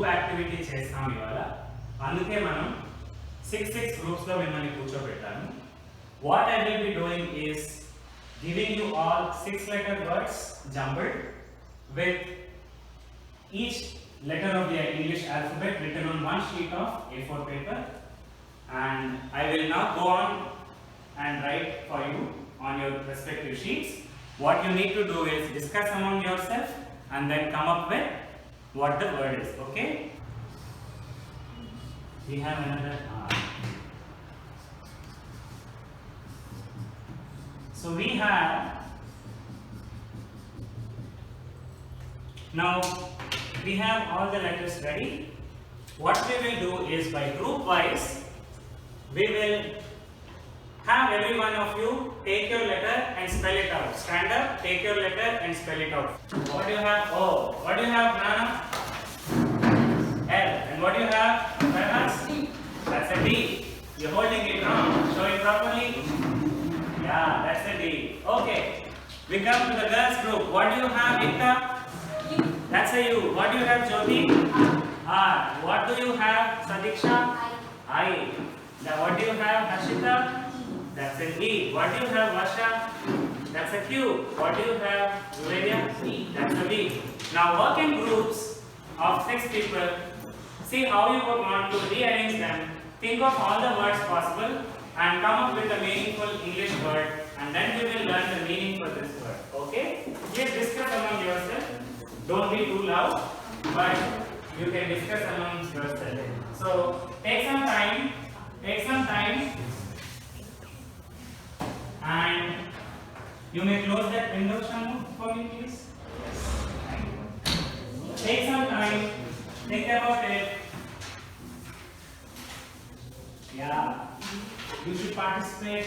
Group activity చేస్తాం ఇవాళ. అందుకే మనం 6 గ్రూప్స్ లో మిమ్మల్ని కూర్చోబెట్టాను. What I will be doing is giving you all 6-letter words jumbled with each letter of the English alphabet written on one sheet of A4 paper, and I will now go on and write for you on your respective sheets. What you need to do is discuss among yourself and then come up with what the word is. Okay? We have another so we have now we have all the letters ready. What we will do is by group wise we will have every one of you take your letter and spell it out. Stand up, take your letter and spell it out. What do you have? O. What do you have, Nana? L. And what do you have? Perhaps? That's a D. You're holding it wrong. Show it properly. Yeah, that's a D. Okay. We come to the girls group. What do you have, Ikta? That's a U. What do you have, Jyoti? R. What do you have, Sadiksha? I. Now what do you have, Hashita? That's an E. What do you have, Vasha? That's a Q. What do you have, Juvelia? That's a V. Now work in groups of 6 people. See how you would want to rearrange them. Think of all the words possible and come up with a meaningful English word, and then we will learn the meaning for this word. Okay? Please discuss among yourself. Don't be too loud, but you can discuss among yourself. So take some time, and you may close that window, Shamu, for me, please. Take some time, think about it. Yeah, you should participate.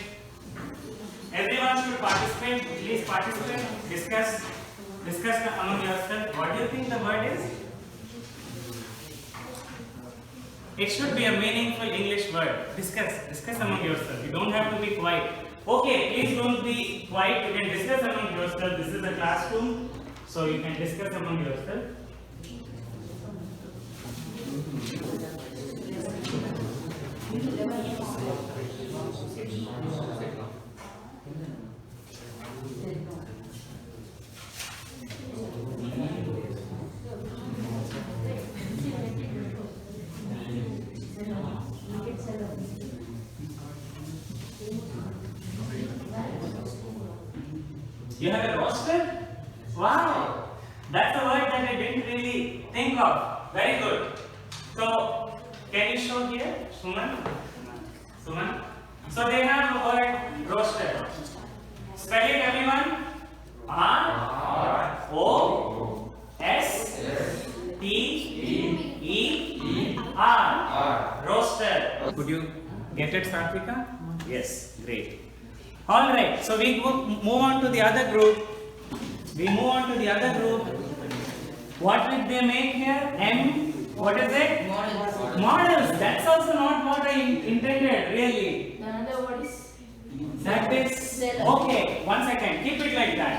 Everyone should participate. Please participate. Discuss among yourself. What do you think the word is? It should be a meaningful English word. Discuss among yourself. You don't have to be quiet. Okay, please don't be quiet. You can discuss among yourself. This is a classroom, so you can discuss among yourself. You have a roster? Wow! That's a word that I didn't really think of. Very good. So, can you show here? Suman? So they have a word roster. Spell it, everyone. R-O-S-T-E-R. Roster. Could you get it, Satvika? Yes, great. All right, so we move on to the other group. What did they make here? M. What is it? Models. That's also not what I intended, really. Another word is. That is. Okay, one second. Keep it like that.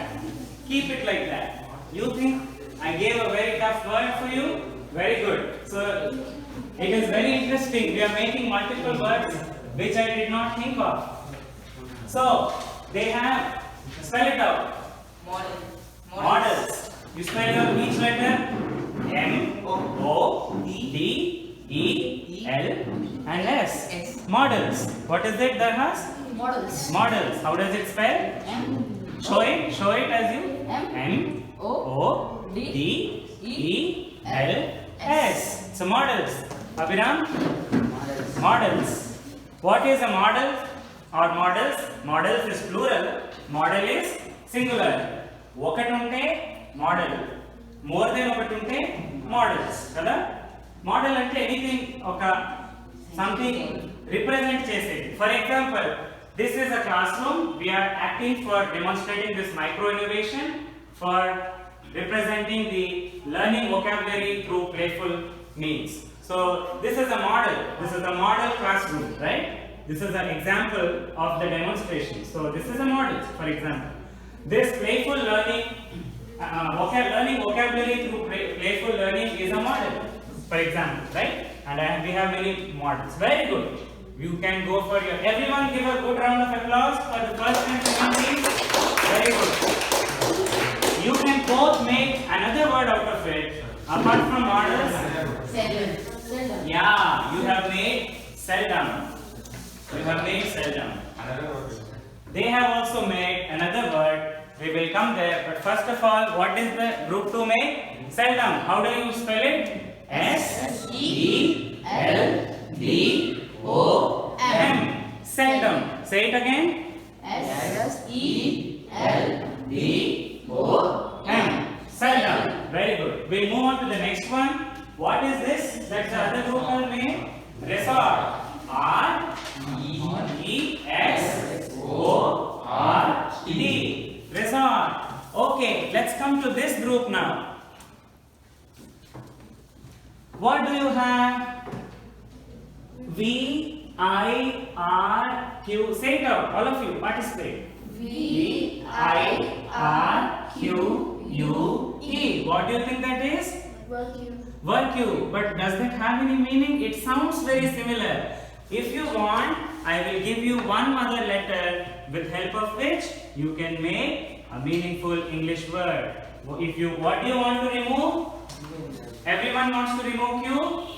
You think I gave a very tough word for you? Very good. So it is very interesting. We are making multiple words which I did not think of. So they have, spell it out. Models. You spell out each letter. M-O-D-E-L and S. Models. What is it, Darhas? Models. How does it spell? Show it as you. M-O-D-E-L-S. So models. Abhiram? Models. What is a model? Or models? Models is plural. Model is singular. ఒకటి ఉంటే model, more than ఒకటి ఉంటే models కదా. Model అంటే anything, ఒక something represent చేసేది. For example, this is a class room. We are acting for demonstrating this micro innovation, for representing the learning vocabulary through playful means. So this is a model. This is a model classroom, right? This is an example of the demonstration. So this is a model, for example. This playful learning, learning vocabulary through playful learning is a model. for example, right? And we have many models. Very good. You can go for your. Everyone give a good round of applause for the first and second team. Very good. You can both make another word out of it apart from models. Seldom. Yeah, you have made seldom. You have made seldom. They have also made another word. We will come there. But first of all, what is the group 2 make? Seldom. How do you spell it? S-E-L-D-O-M. Seldom. Say it again. S-E-L-D-O-M. Seldom. Very good. We'll move on to the next one. What is this? That's the other group called name. Resort. R-E-S-O-R-T. Resort. Okay, let's come to this group now. What do you have? V-I-R-Q. Say it out. All of you participate. V-I-R-Q-U-E. What do you think that is? Work you. But does that have any meaning? It sounds very similar. If you want, I will give you one other letter with help of which you can make a meaningful English word. What do you want to remove? Everyone wants to remove Q?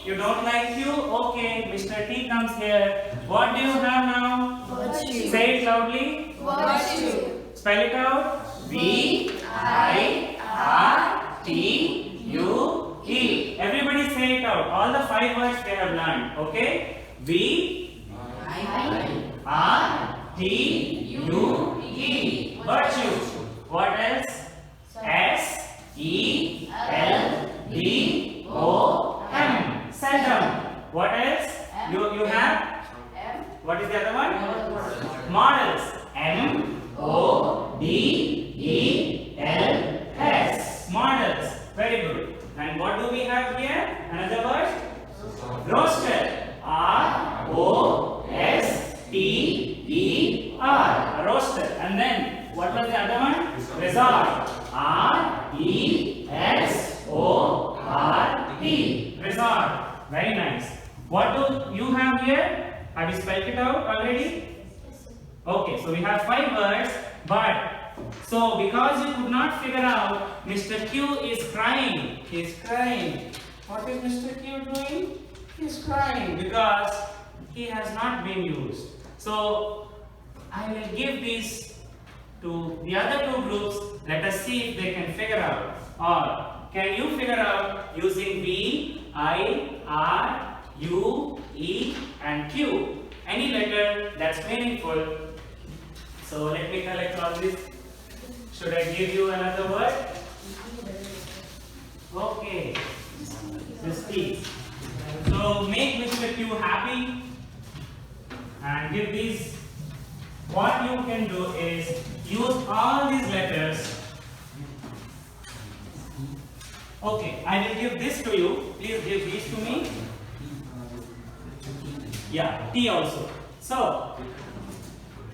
You don't like Q? Okay, Mr. T comes here. What do you have now? Virtue. Say it loudly. Virtue. Spell it out. V-I-R-T-U-E. Everybody say it out. All the 5 words they have learned. Okay? V-I-R-T-U-E. Virtue. What else? S-E-L-D-O-M. Seldom. What else? You have? What is the other one? Models. M-O-D-E-L-S. Models. Very good. And what do we have here? Another word? Roster. R-O-S-T-E-R. Roster. And then what was the other one? Resort. R-E-S-O-R-T. Resort. Very nice. What do you have here? Have you spelled it out already? Okay, so we have 5 words, but so because you could not figure out, Mr. Q is crying. He is crying. What is Mr. Q doing? He is crying because he has not been used. So I will give these to the other 2 groups. Let us see if they can figure out. Or can you figure out using V, I, R, U, E and Q? Any letter that's meaningful. So let me collect all this. Should I give you another word? Okay. This piece. So make Mr. Q happy and give these. What you can do is use all these letters. Okay, I will give this to you. Please give these to me. Yeah, T also. So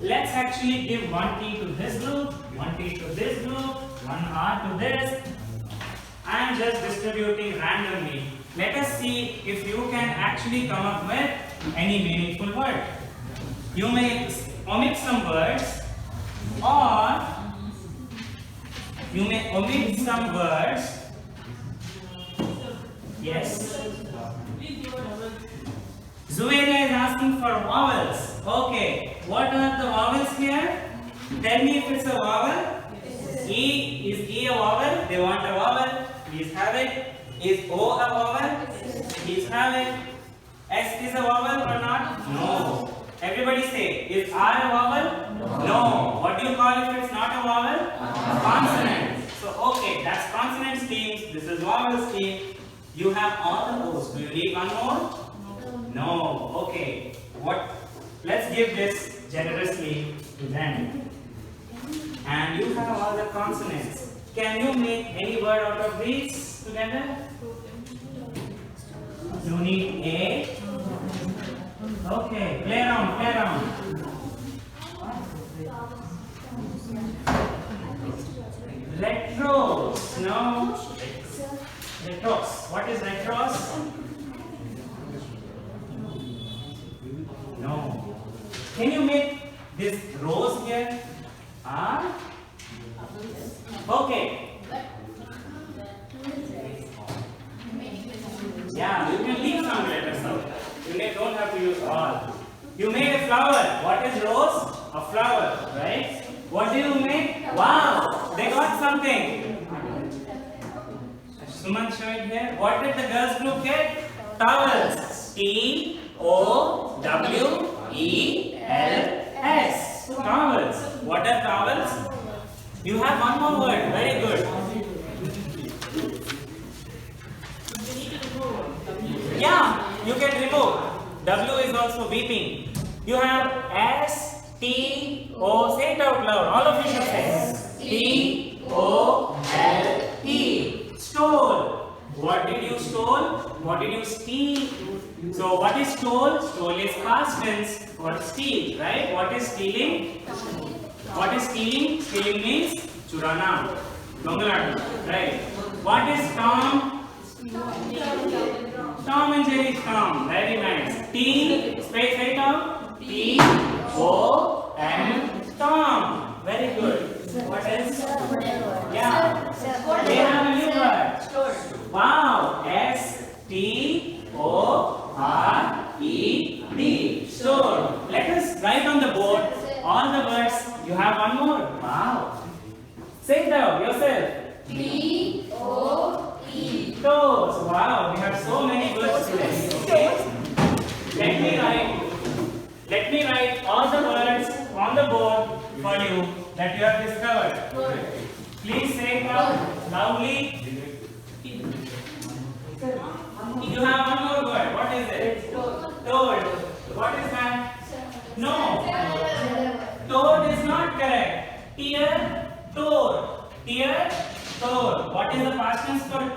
let's actually give one T to this group, one T to this group, one R to this. I am just distributing randomly. Let us see if you can actually come up with any meaningful word. You may omit some words, or you may omit some words. Yes. Zuveria is asking for vowels. Okay. What are the vowels here? Tell me if it's a vowel. E, is E a vowel? They want a vowel. Please have it. Is O a vowel? Please have it. S is a vowel or not? No. Everybody say, is R a vowel? No. What do you call if it's not a vowel? Consonant. So okay, that's consonant team. This is vowels team. You have all the O's. Do you need one more? No. Okay. What? Let's give this generously to them. And you have all the consonants. Can you make any word out of these together? You need A. Okay. Play around. Play around. Retros. No. Retros. What is retros? don't have to use all. You made a flower. What is rose? A flower, right? What do you make? Wow, they got something. Suman, show it here. What did the girls group get? Towels. T-O-W-E-L-S. Towels. What are towels? You have one more word. Very good. Yeah, you can remove. W is also weeping. You have S-T-O. Say it out loud. All of you should say. T-O-L-E. Stole. What did you stole? What did you steal? So what is stole? Stole is past tense for steal, right? What is stealing? What is stealing? Stealing means churana, dongaladu, right? What is Tom? Tom and Jerry is Tom. Very nice. T, space right out. T, O, M, Tom. Very good. What else? Yeah. They have a new word. Wow. S-T-O-R-E-D. Store. Let us write on the board all the words. You have one more. Wow. Say it out yourself. T-O-E. Toes. Wow, we have so many words today. Okay. Let me write all the words on the board for you that you have discovered. Please say it out loudly. You have one more word. What is it? Toad. What is that? No. Toad is not correct. Tear, toad. Tear, toad. What is the past tense for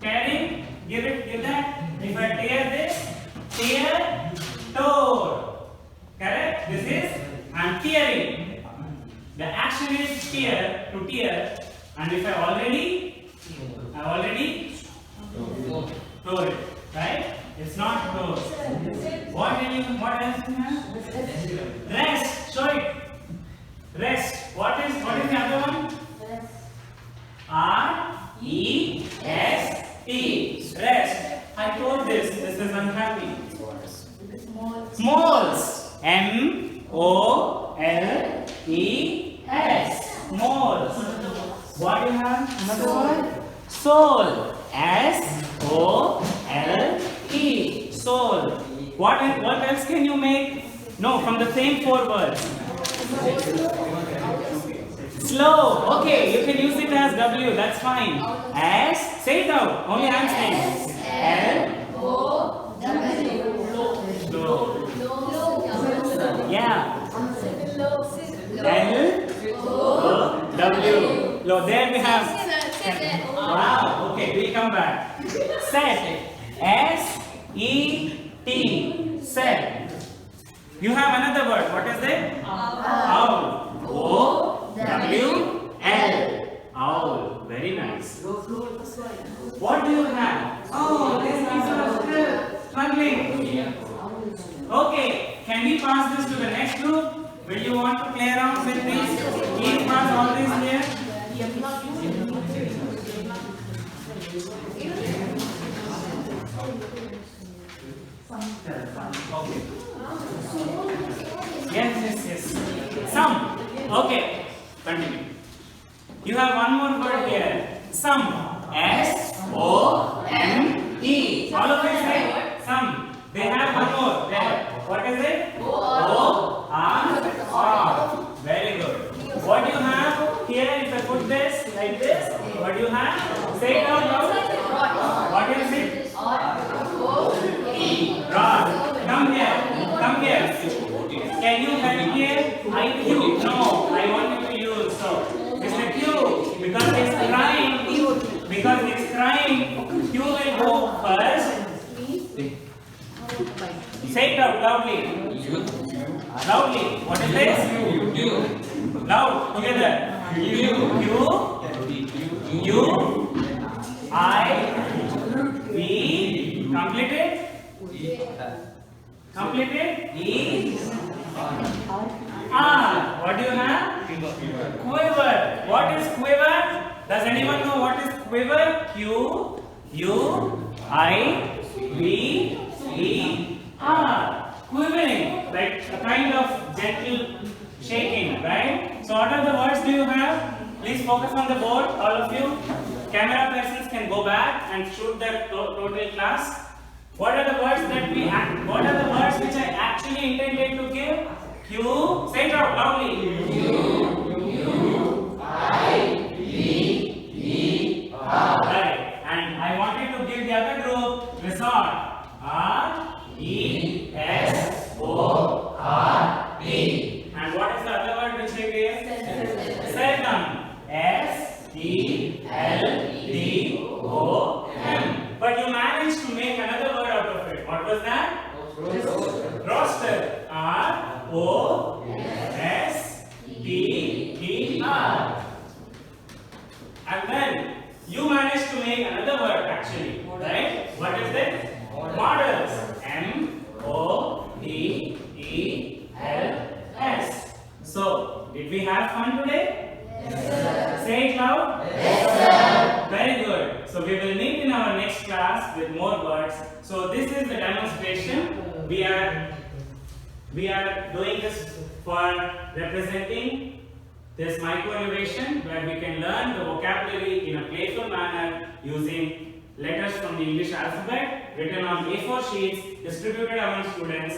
tearing? Give that. If I tear this, tear, toad. Correct? This is I'm tearing. The action is tear, to tear. And if I already tore it, right? It's not tore. What else do you have? Rest. Show it. Rest. What is the other one? R-E-S-T. Rest. I told this is unhappy. Smalls. M-O-L-E-S. Smalls. What do you have? Another word? Soul. S-O-L-E. Soul. What else can you make? No, from the same four words. Slow. Okay, you can use it as W. That's fine. S. Say it out. Only I'm saying. L-O-W. Slow. Yeah. L-O-W. So there we have. Wow. Okay, we come back. Set. S-E-T. Set. You have another word. What is it? Owl. O-W-L. Owl. Very nice. What do you have? Oh, this piece of struggling. Okay. Can we pass this to the next group? Will you want to play around with these? Please pass all these here. Okay. Yes. Some. Okay. Continue. You have one more word here. Some. S-O-M-E. All of it say some. They have one more there. What is it? O-R-R. Very good. What do you have here? If I put this like this, what do you have? Say it out loud. What is it? Rod. Come here. Can you help here? I Q. No, I want you to use. So, it's the Q. Because it's crying. Q will go first. Say it out loudly. What is this? Loud. Together. U. I. V. Completed. E. R. What do you have? Quiver. What is quiver? Does anyone know what is quiver? Q. U. I. V. E. R. focus on the board, all of you. Camera persons can go back and shoot the total class. What are the words which I actually intended to give? Q. Say it out loudly. Right. And I wanted to give the other group resort. R-E-S-O-R-T. And what is the other word which I gave? Seldom. S-E-L-D-O-M. But you managed to make another word out of it. What was that? Roster. R-O-S-T-E-R. And then you managed to make another word actually, right? What is it? Models. M-O-D-E-L-S. So, did we have fun today? Yes, sir. Say it loud. Yes, sir. Very good. So, we will meet in our next class with more words. So, this is the demonstration. We are doing this for representing this micro-innovation where we can learn the vocabulary in a playful manner using letters from the English alphabet written on A4 sheets, distributed among students.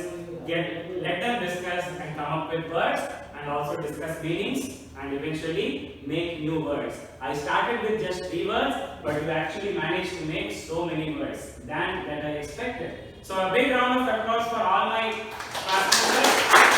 Let them discuss and come up with words and also discuss meanings and eventually make new words. I started with just 3 words, but you actually managed to make so many words than I expected. So a big round of applause for all my class members.